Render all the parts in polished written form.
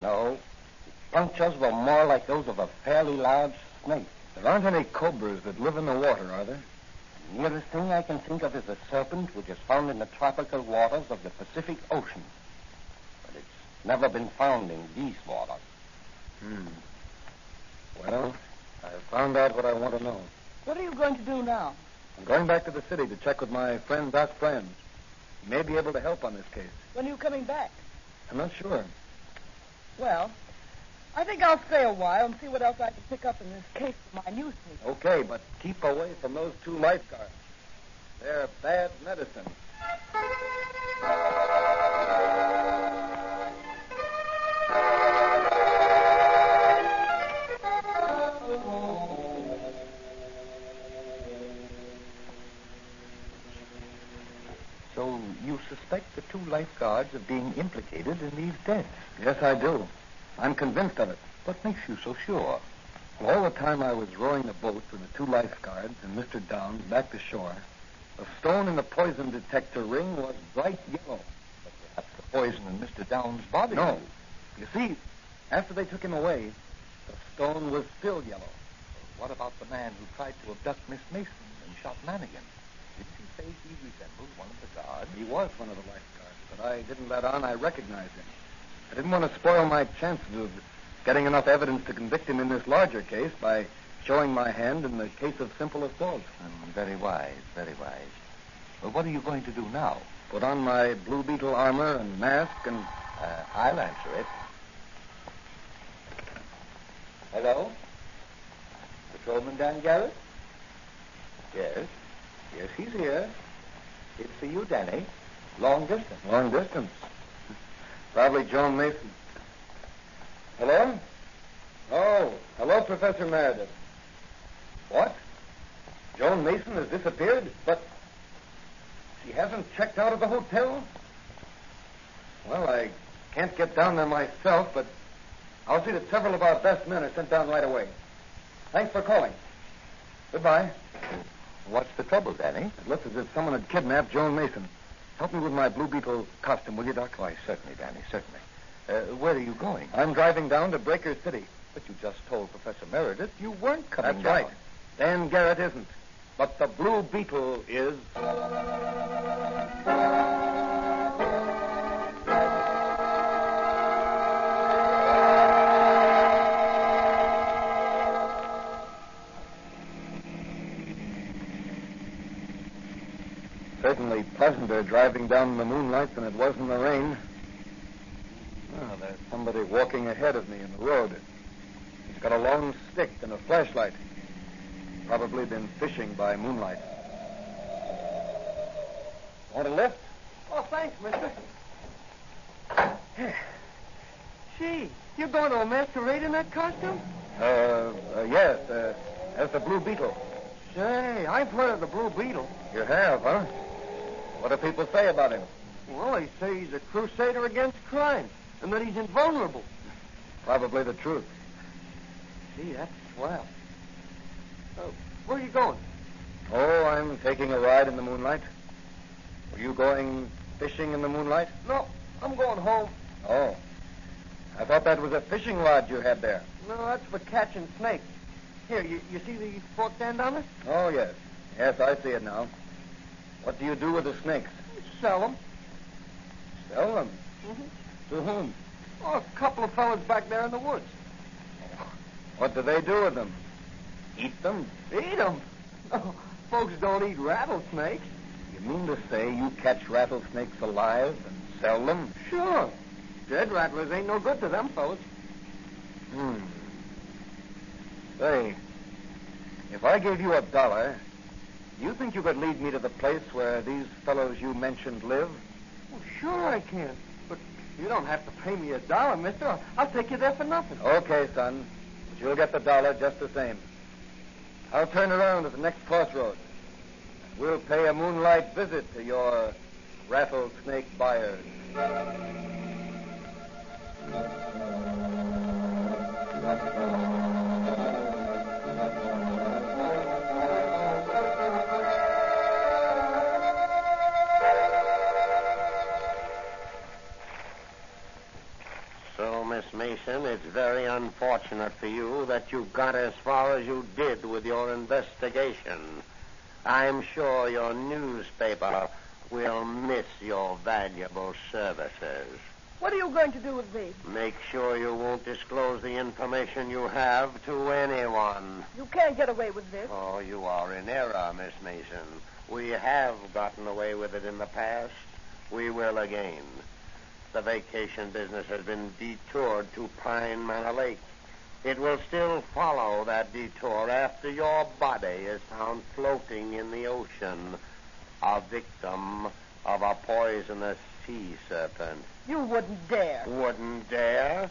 No. His punctures were more like those of a fairly large snake. There aren't any cobras that live in the water, are there? The nearest thing I can think of is a serpent, which is found in the tropical waters of the Pacific Ocean. But it's never been found in these waters. Well, I've found out what I want to know. What are you going to do now? I'm going back to the city to check with my friend Doc Franz. He may be able to help on this case. When are you coming back? I'm not sure. Well, I think I'll stay a while and see what else I can pick up in this case for my newspaper. Okay, but keep away from those 2 lifeguards. They're bad medicine. So you suspect the 2 lifeguards of being implicated in these deaths? Yes, I do. I'm convinced of it. What makes you so sure? Well, all the time I was rowing the boat with the 2 lifeguards and Mr. Downs back to shore, the stone in the poison detector ring was bright yellow. But perhaps the poison in Mr. Downs' body. No. You see, after they took him away, the stone was still yellow. What about the man who tried to abduct Miss Mason and shot Manigan? Didn't you say he resembled one of the guards? He was one of the lifeguards, but I didn't let on I recognized him. I didn't want to spoil my chances of getting enough evidence to convict him in this larger case by showing my hand in the case of simple assault. Very wise, very wise. Well, what are you going to do now? Put on my Blue Beetle armor and mask and... I'll answer it. Hello? Patrolman Dan Garrett? Yes. Yes, he's here. It's for you, Danny. Long distance. Long distance. Probably Joan Mason. Hello? Oh, hello, Professor Meredith. What? Joan Mason has disappeared? But she hasn't checked out of the hotel? Well, I can't get down there myself, but I'll see that several of our best men are sent down right away. Thanks for calling. Goodbye. What's the trouble, Danny? It looks as if someone had kidnapped Joan Mason. Help me with my Blue Beetle costume, will you, Doc? Why, certainly, Danny, certainly. Where are you going? I'm driving down to Breaker City. But you just told Professor Meredith you weren't coming That's down. right. Dan Garrett isn't. But the Blue Beetle is. Certainly pleasanter driving down in the moonlight than it was in the rain. Oh, there's somebody walking ahead of me in the road. He's got a long stick and a flashlight. Probably been fishing by moonlight. Want a lift? Oh, thanks, mister. Gee, you're going to a masquerade in that costume? Yes, as the Blue Beetle. Say, I've heard of the Blue Beetle. You have, huh? What do people say about him? Well, they say he's a crusader against crime, and that he's invulnerable. Probably the truth. Gee, that's swell. Where are you going? Oh, I'm taking a ride in the moonlight. Were you going fishing in the moonlight? No, I'm going home. Oh. I thought that was a fishing rod you had there. No, that's for catching snakes. Here, you see the forked end on it? Oh, yes. Yes, I see it now. What do you do with the snakes? Sell them. Sell them? Mm-hmm. To whom? Oh, a couple of fellas back there in the woods. What do they do with them? Eat them? Eat them? No, folks don't eat rattlesnakes. You mean to say you catch rattlesnakes alive and sell them? Sure. Dead rattlers ain't no good to them fellas. Say, if I gave you $1, you think you could lead me to the place where these fellows you mentioned live? Well, sure I can. But you don't have to pay me $1, mister. I'll take you there for nothing. Okay, son. But you'll get the $1 just the same. I'll turn around at the next crossroads. We'll pay a moonlight visit to your rattlesnake buyers. So Miss Mason Mason, it's very unfortunate for you that you got as far as you did with your investigation. I'm sure your newspaper will miss your valuable services. What are you going to do with me? Make sure you won't disclose the information you have to anyone. You can't get away with this. Oh, you are in error, Miss Mason. We have gotten away with it in the past. We will again. The vacation business has been detoured to Pine Manor Lake. It will still follow that detour after your body is found floating in the ocean, a victim of a poisonous sea serpent. You wouldn't dare. Wouldn't dare?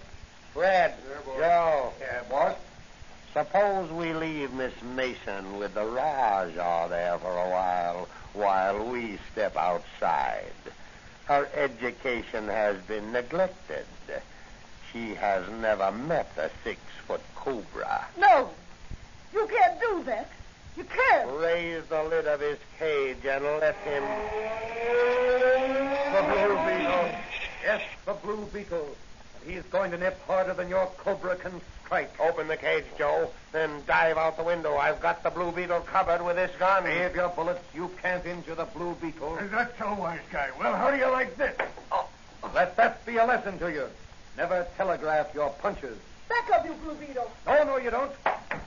Fred, Joe. Yeah, boss? Suppose we leave Miss Mason with the Rajah there for a while we step outside. Her education has been neglected. She has never met a 6-foot cobra. No. You can't do that. You can't. Raise the lid of his cage and let him... The Blue Beetle. Yes, the Blue Beetle. And he's going to nip harder than your cobra can strike. Open the cage, Joe, then dive out the window. I've got the Blue Beetle covered with this gun. Save your bullets. You can't injure the Blue Beetle. Is that so, wise guy? Well, how do you like this? Oh, let that be a lesson to you. Never telegraph your punches. Back up, you Blue Beetle. No, you don't.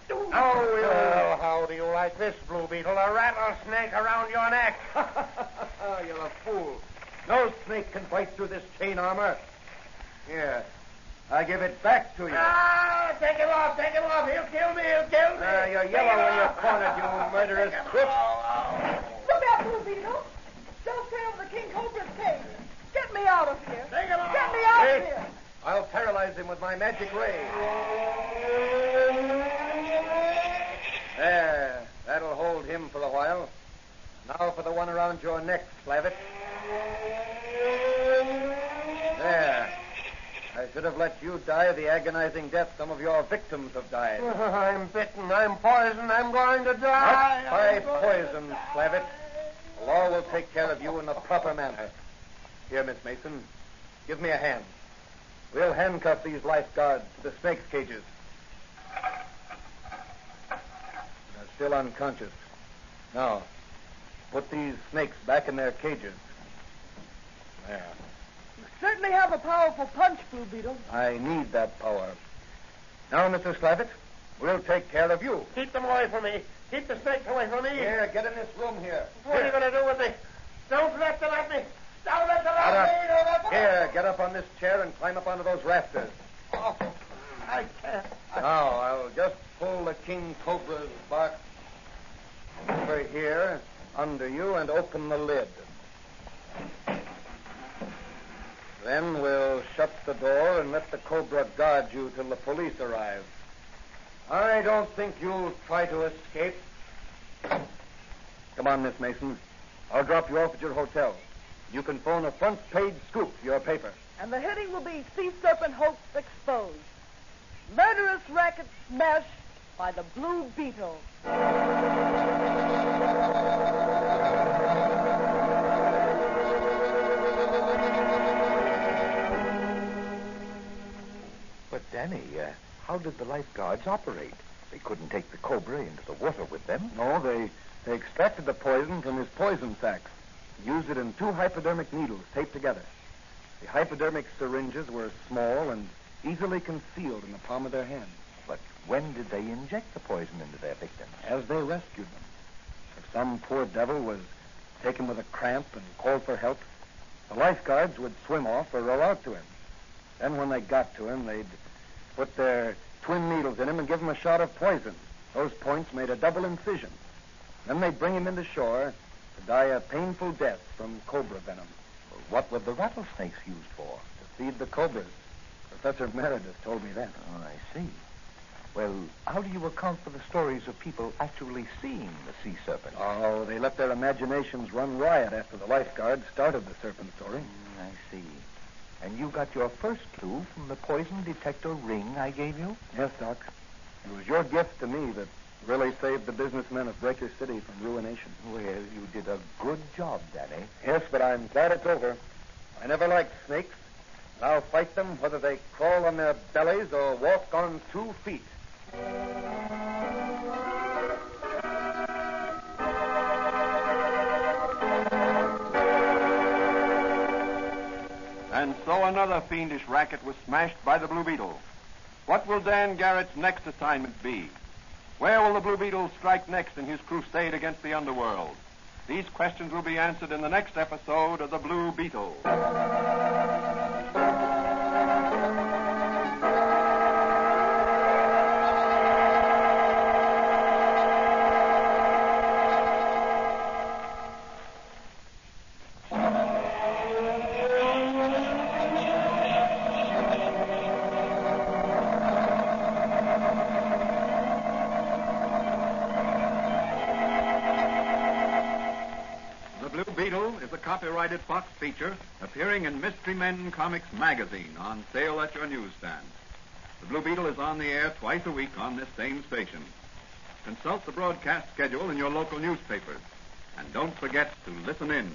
Well, how do you like this, Blue Beetle? A rattlesnake around your neck. You're a fool. No snake can bite through this chain armor. Here, I give it back to you. Ah, take him off. He'll kill me. You're yellow when you're cornered, you murderous crook. Look out, Blue Beetle. Don't stay over the King Cobra's cage. Get me out of here. Take him off. Get me out of Wait. here. I'll paralyze him with my magic ray. There. That'll hold him for a while. Now for the one around your neck, Slavitt. There. I should have let you die the agonizing death some of your victims have died. I'm bitten. I'm poisoned. I'm going to die. Not by poison, Slavitt. The law will take care of you in the proper manner. Here, Miss Mason, give me a hand. We'll handcuff these lifeguards to the snakes' cages. They're still unconscious. Now, put these snakes back in their cages. There. You certainly have a powerful punch, Blue Beetle. I need that power. Now, Mr. Slavitt, we'll take care of you. Keep them away from me. Keep the snakes away from me. Here, get in this room here. What are you going to do with me? Don't let them at me. Don't let them Get at up. me. Don't let them... Here, get up on this chair and climb up onto those rafters. Oh, I can't. Now, I'll just pull the King Cobra's bark over here, under you, and open the lid. Then we'll shut the door and let the Cobra guard you till the police arrive. I don't think you'll try to escape. Come on, Miss Mason. I'll drop you off at your hotel. You can phone a front-page scoop to your paper. And the heading will be Sea Serpent Hoax Exposed. Murderous racket smashed by the Blue Beetle. But, Danny, how did the lifeguards operate? They couldn't take the cobra into the water with them. No, they extracted the poison from his poison sacs. Used it in 2 hypodermic needles taped together. The hypodermic syringes were small and easily concealed in the palm of their hand. But when did they inject the poison into their victims? As they rescued them. If some poor devil was taken with a cramp and called for help, the lifeguards would swim off or row out to him. Then when they got to him, they'd put their twin needles in him and give him a shot of poison. Those points made a double incision. Then they'd bring him into shore to die a painful death from cobra venom. Well, what were the rattlesnakes used for? To feed the cobras. Professor Meredith told me that. Oh, I see. Well, how do you account for the stories of people actually seeing the sea serpent? Oh, they let their imaginations run riot after the lifeguards started the serpent story. I see. And you got your first clue from the poison detector ring I gave you? Yes, Doc. It was your gift to me that really saved the businessmen of Breaker City from ruination. Well, you did a good job, Danny. Yes, but I'm glad it's over. I never liked snakes. And I'll fight them whether they crawl on their bellies or walk on 2 feet. And so another fiendish racket was smashed by the Blue Beetle. What will Dan Garrett's next assignment be? Where will the Blue Beetle strike next in his crusade against the underworld? These questions will be answered in the next episode of The Blue Beetle. Beetle is a copyrighted Fox feature appearing in Mystery Men Comics magazine on sale at your newsstand. The Blue Beetle is on the air twice a week on this same station. Consult the broadcast schedule in your local newspapers. And don't forget to listen in.